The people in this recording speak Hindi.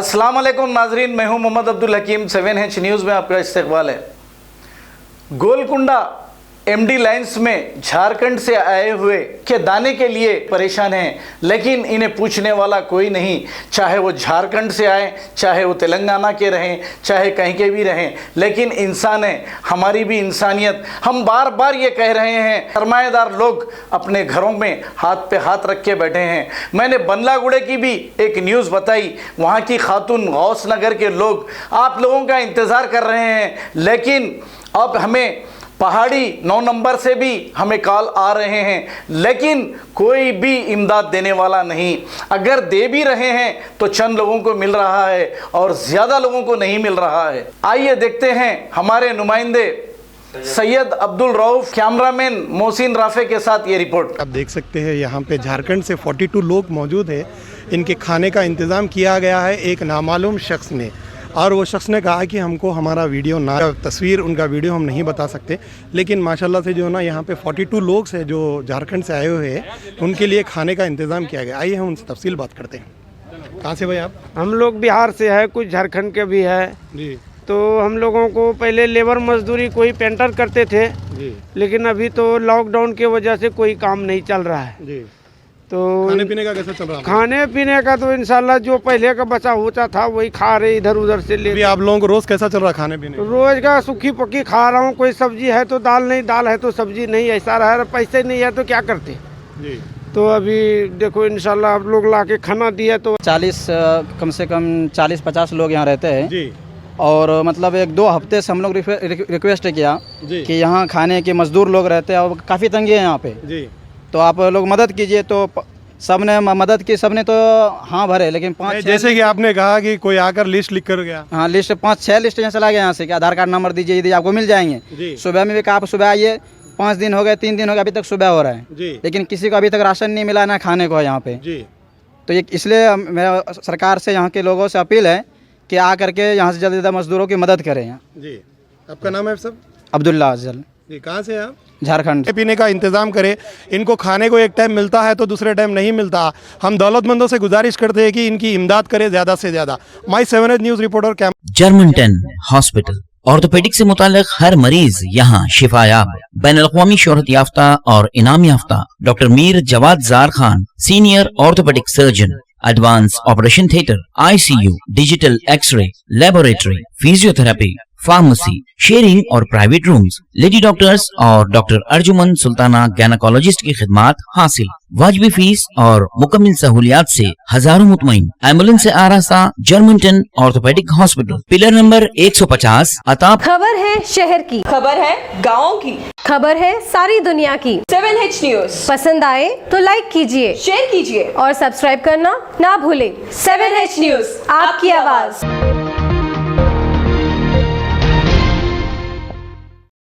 अस्सलाम वालेकुम नाजरीन, मैं हूं मोहम्मद अब्दुल हकीम। 7H न्यूज़ में आपका इस्तकबाल है। गोलकुंडा एमडी लाइन्स में झारखंड से आए हुए के दाने के लिए परेशान हैं, लेकिन इन्हें पूछने वाला कोई नहीं। चाहे वो झारखंड से आए, चाहे वो तेलंगाना के रहें, चाहे कहीं के भी रहें, लेकिन इंसान है, हमारी भी इंसानियत। हम बार बार ये कह रहे हैं, सरमाएदार लोग अपने घरों में हाथ पे हाथ रख के बैठे हैं। मैंने बंदलागुड़े की भी एक न्यूज़ बताई, वहाँ की खातून गौस नगर के लोग आप लोगों का इंतज़ार कर रहे हैं, लेकिन अब हमें पहाड़ी 9 नंबर से भी हमें कॉल आ रहे हैं, लेकिन कोई भी इमदाद देने वाला नहीं। अगर दे भी रहे हैं तो चंद लोगों को मिल रहा है और ज़्यादा लोगों को नहीं मिल रहा है। आइए देखते हैं हमारे नुमाइंदे सैयद अब्दुल रऊफ, कैमरामैन मोहसिन राफे के साथ ये रिपोर्ट। आप देख सकते हैं यहाँ पे झारखंड से 42 लोग मौजूद हैं। इनके खाने का इंतज़ाम किया गया है एक नामालूम शख्स ने, और वो शख्स ने कहा कि हमको हमारा वीडियो ना, तस्वीर उनका वीडियो हम नहीं बता सकते, लेकिन माशाल्लाह से जो ना यहाँ पे 42 लोग हैं जो झारखंड से आए हुए हैं, उनके लिए खाने का इंतज़ाम किया गया। आइए हम उनसे तफसील बात करते हैं। कहाँ से भाई आप? हम लोग बिहार से है, कुछ झारखंड के भी है जी। तो हम लोगों को पहले लेबर मजदूरी कोई पेंटर करते थे जी। लेकिन अभी तो लॉकडाउन की वजह से कोई काम नहीं चल रहा है। जी। तो खाने पीने का कैसा चल रहा है? खाने पीने का तो इंशाल्लाह जो पहले का बचा होता था वही खा रहे, इधर उधर से ले। अभी आप लोगों को रोज़ कैसा चल रहा है खाने पीने? रोज का सूखी पक्की खा रहा हूँ, कोई सब्जी है तो दाल नहीं, दाल है तो सब्जी नहीं, ऐसा रहा। पैसे नहीं है तो क्या करते जी। तो अभी देखो इंशाल्लाह आप लोग ला के खाना दिया तो 40 कम से कम 40-50 लोग यहाँ रहते हैं जी। और मतलब 1-2 हफ्ते से हम लोग रिक्वेस्ट किया जी। कि यहाँ खाने के मजदूर लोग रहते हैं और काफ़ी तंगी है यहाँ पे, जी। तो आप लोग मदद कीजिए। तो सबने मदद की, सबने तो हाँ भरे, लेकिन 5-6 जैसे कि आपने कहा कि कोई आकर लिस्ट लिख कर गया। हाँ लिस्ट 5-6 लिस्ट यहाँ चला गया यहाँ से कि आधार कार्ड नंबर दीजिए, यदि आपको मिल जाएंगे। जी। सुबह में भी कहा आप सुबह आइए, 5 दिन हो गए, 3 दिन हो गए, अभी तक सुबह हो रहा है जी। लेकिन किसी को अभी तक राशन नहीं मिला ना खाने को है यहाँ पे। जी। तो ये इसलिए मेरा सरकार से, यहाँ के लोगों से अपील है कि आ करके यहाँ से जल्द से जल्द मजदूरों की मदद करें। यहाँ जी। आपका नाम है सब? अब्दुल्ला अफजल। जी। कहाँ से आप? झारखंड। पीने का इंतज़ाम करें। इनको खाने को एक टाइम मिलता है तो दूसरे टाइम नहीं मिलता। हम दौलतमंदों से गुजारिश करते हैं कि इनकी इमदाद करें ज़्यादा से ज़्यादा। माई 7H news reporter Germanton hospital, orthopaedic से मुताल्लिक हर मरीज यहाँ शिफायाब। बैनुल-अक़वामी शोहरत याफ्ता और इनाम याफ्ता doctor Mir Jawad Zar Khan, senior orthopaedic surgeon, advance operation theatre, ICU, digital x-ray, laboratory, physiotherapy, pharmacy, sharing और प्राइवेट रूम्स, लेडी डॉक्टर्स और डॉक्टर अर्जुमन सुल्ताना गैनाकोलॉजिस्ट की खिदमात हासिल। वाजिबी फीस और मुकम्मल सहूलियात से हजारों मुतमईन। एम्बुलेंस से आरास्ता Germantown orthopaedic hospital, pillar number 150 अताब। खबर है शहर की, खबर है गाँव की, खबर है सारी दुनिया की। 7H न्यूज़ पसंद आए तो लाइक कीजिए, शेयर कीजिए और सब्सक्राइब करना ना भूलें। 7H न्यूज़, आपकी आवाज़।